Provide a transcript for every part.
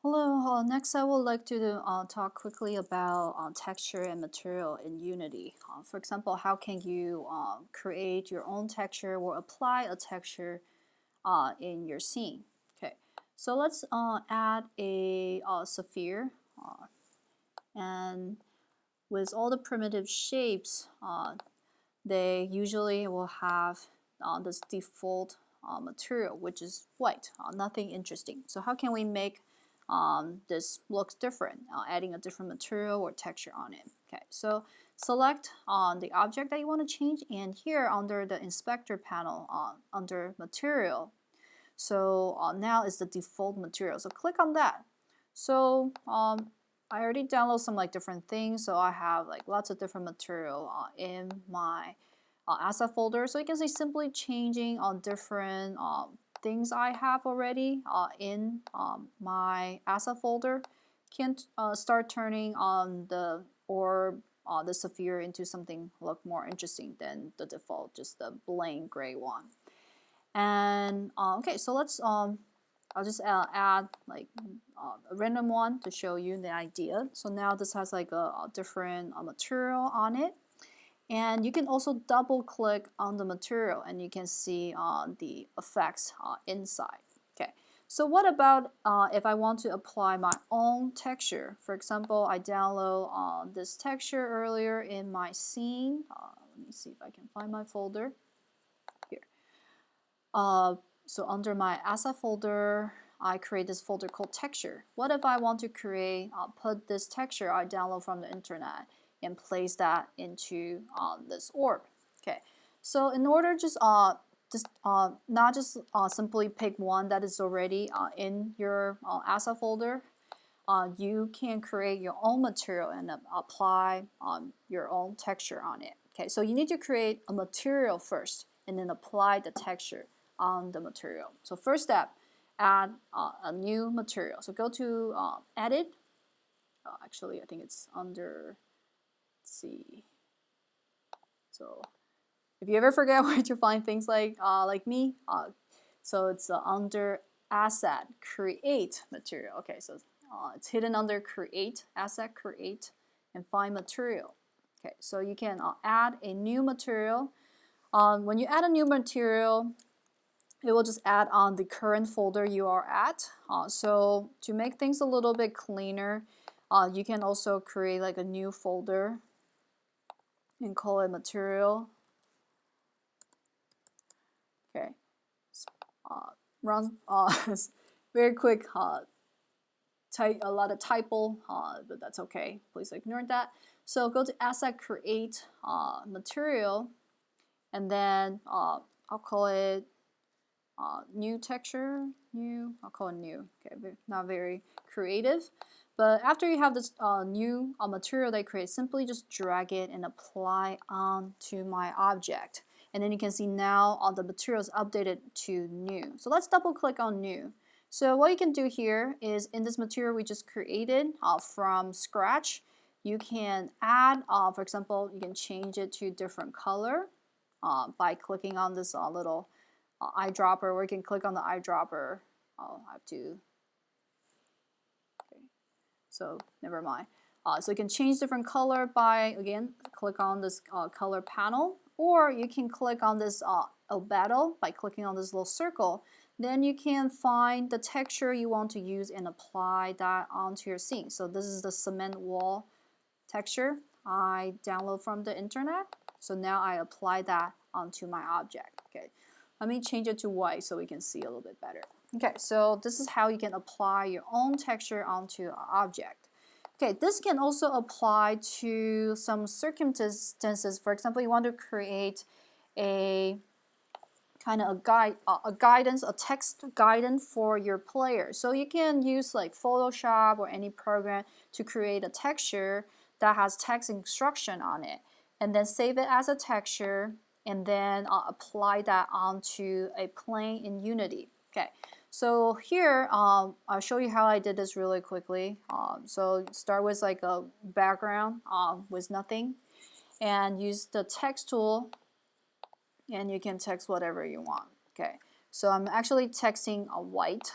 Hello, next I would like to talk quickly about texture and material in Unity. For example, how can you create your own texture or apply a texture in your scene? Okay, so let's add a sphere, and with all the primitive shapes, they usually will have this default material, which is white, nothing interesting. So how can we make this looks different, adding a different material or texture on it? Okay, so select the object that you want to change, and here under the inspector panel, under material, so now is the default material. So click on that. So I already download some like different things, so I have like lots of different material in my asset folder. So you can see simply changing on different things I have already in my asset folder can start turning on the orb, the sphere into something look more interesting than the default, just the plain gray one. And okay, so let's I'll just add like a random one to show you the idea. So now this has like a different material on it. And you can also double click on the material and you can see the effects inside. Okay, so what about if I want to apply my own texture? For example, I download this texture earlier in my scene. Let me see if I can find my folder. Here. So under my asset folder, I create this folder called texture. What if I want to create, put this texture I download from the internet and place that into this orb? Okay, so in order just not just simply pick one that is already in your asset folder, you can create your own material and apply your own texture on it. Okay, so you need to create a material first and then apply the texture on the material. So first step, add a new material. So go to edit. Actually, I think it's under, let's see. So if you ever forget where to find things like me, so it's under asset, create material. Okay, so it's hidden under create, asset, create, and find material. Okay, so you can add a new material. When you add a new material, it will just add on the current folder you are at. So to make things a little bit cleaner, you can also create like a new folder and call it material. Okay, run very quick, type a lot of typo, but that's okay. Please ignore that. So go to asset, create material, and then I'll call it new texture, new, I'll call it new. Okay, not very creative. But after you have this new material they create, simply just drag it and apply onto my object. And then you can see now all the material is updated to new. So let's double click on new. So what you can do here is in this material we just created from scratch, you can add, for example, you can change it to different color by clicking on this little eyedropper, or you can click on the eyedropper. Oh, I have to. Okay, so never mind. So you can change different color by, again, click on this color panel, or you can click on this albedo by clicking on this little circle. Then you can find the texture you want to use and apply that onto your scene. So this is the cement wall texture I download from the internet. So now I apply that onto my object. Okay, let me change it to white so we can see a little bit better. Okay, so this is how you can apply your own texture onto an object. Okay, this can also apply to some circumstances. For example, you want to create a kind of a guidance, a text guidance for your player. So you can use like Photoshop or any program to create a texture that has text instruction on it, and then save it as a texture, and then apply that onto a plane in Unity. Okay, so here I'll show you how I did this really quickly. So start with like a background with nothing, and use the text tool, and you can text whatever you want. Okay, so I'm actually texting a white.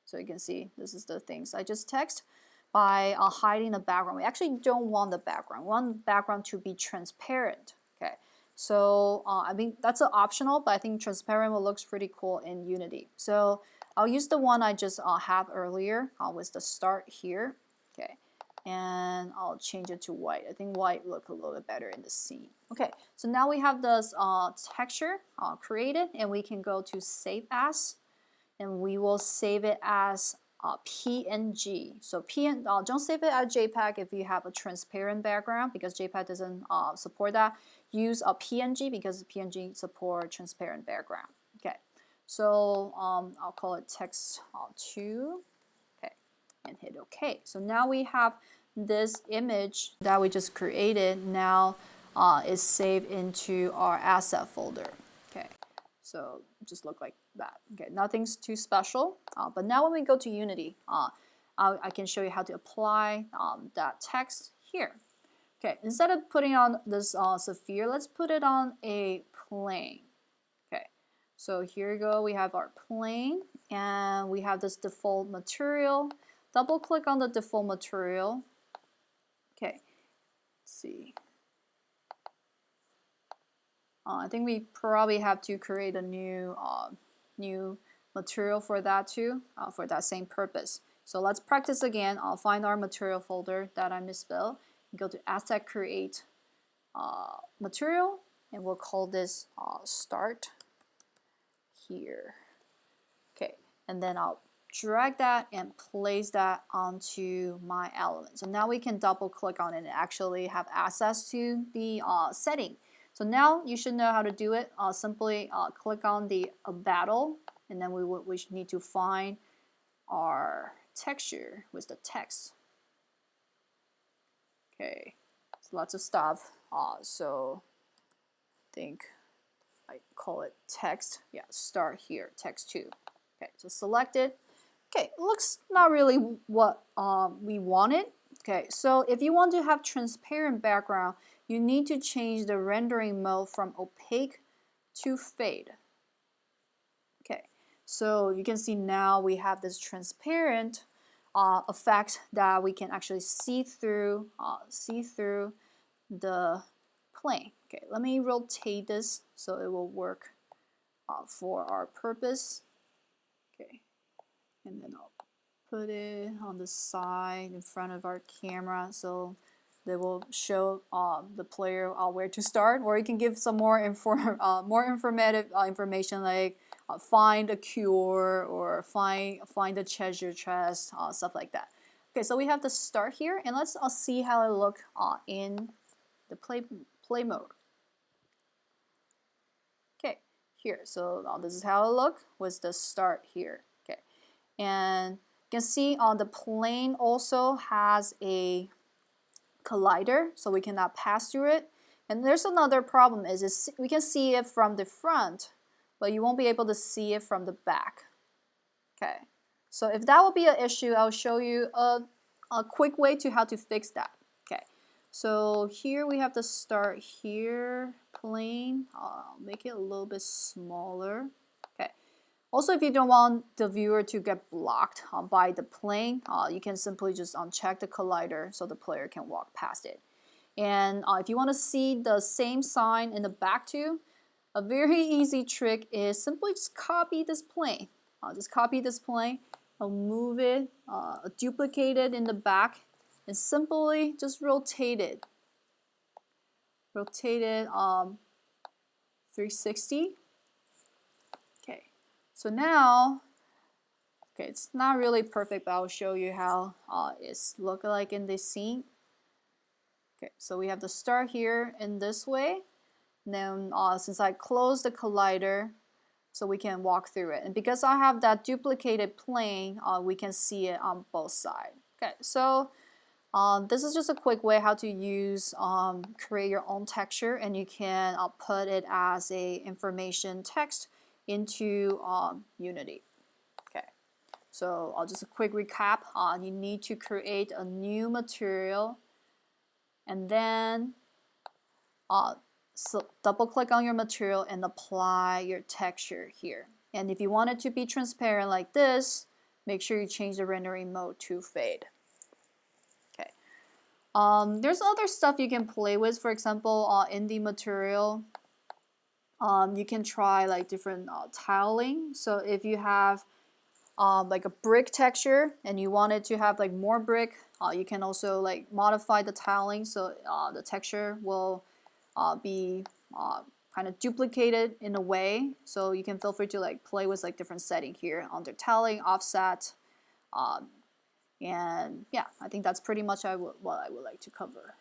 So you can see this is the things I just text by hiding the background. We actually don't want the background. We want the background to be transparent. Okay, so I mean that's an optional, but I think transparent will looks pretty cool in Unity. So I'll use the one I just have earlier with the start here. Okay, and I'll change it to white. I think white look a little bit better in the scene. Okay, so now we have this texture created, and we can go to Save As, and we will save it as PNG. So don't save it as JPEG if you have a transparent background, because JPEG doesn't support that. Use a PNG because PNG support transparent background. Okay, so I'll call it text2. Okay, and hit OK. So now we have this image that we just created now is saved into our asset folder. Okay, so just look like that. Okay, nothing's too special. But now when we go to Unity, I can show you how to apply that text here. Okay, instead of putting on this sphere, let's put it on a plane. Okay, so here we go. We have our plane, and we have this default material. Double click on the default material. Okay, let's see. I think we probably have to create a new material for that too, for that same purpose. So let's practice again. I'll find our material folder that I misspelled. Go to Asset Create Material, and we'll call this Start here. Okay, and then I'll drag that and place that onto my element. So now we can double click on it and actually have access to the setting. So now you should know how to do it. Simply click on the battle, and then we need to find our texture with the text. Okay, it's lots of stuff. So I think I call it text. Yeah, start here, text 2. Okay, so select it. Okay, it looks not really what we wanted. Okay, so if you want to have transparent background, you need to change the rendering mode from opaque to fade. Okay, so you can see now we have this transparent effect that we can actually see through the plane. Okay, let me rotate this so it will work for our purpose. Okay, and then I'll put it on the side in front of our camera so they will show the player where to start, or you can give some more informative information like find a cure or find a treasure chest, stuff like that. Okay, so we have the start here, and let's see how it look in the play mode. Okay, here, so this is how it look with the start here. Okay, and you can see on the plane also has a collider, so we cannot pass through it. And there's another problem is we can see it from the front, but you won't be able to see it from the back. Okay, so if that will be an issue, I'll show you a quick way to how to fix that. Okay, so here we have the start here plane. I'll make it a little bit smaller. Okay. Also, if you don't want the viewer to get blocked by the plane, you can simply just uncheck the collider so the player can walk past it. And if you want to see the same sign in the back too, a very easy trick is simply just copy this plane. Just copy this plane, I'll move it, duplicate it in the back, and simply just rotate it. Rotate it 360. Okay, so now, okay, it's not really perfect, but I'll show you how it's look like in this scene. Okay, so we have the start here in this way. Then since I closed the collider, so we can walk through it. And because I have that duplicated plane, we can see it on both sides. Okay, so this is just a quick way how to use create your own texture, and you can put it as a information text into Unity. Okay, so I'll just a quick recap. You need to create a new material, and then so double click on your material and apply your texture here. And if you want it to be transparent like this, make sure you change the rendering mode to fade. Okay. There's other stuff you can play with. For example, in the material, you can try like different tiling. So if you have like a brick texture and you want it to have like more brick, you can also like modify the tiling so the texture will be kind of duplicated in a way. So you can feel free to like play with like different setting here under tiling, offset, and yeah, I think that's pretty much what I would like to cover.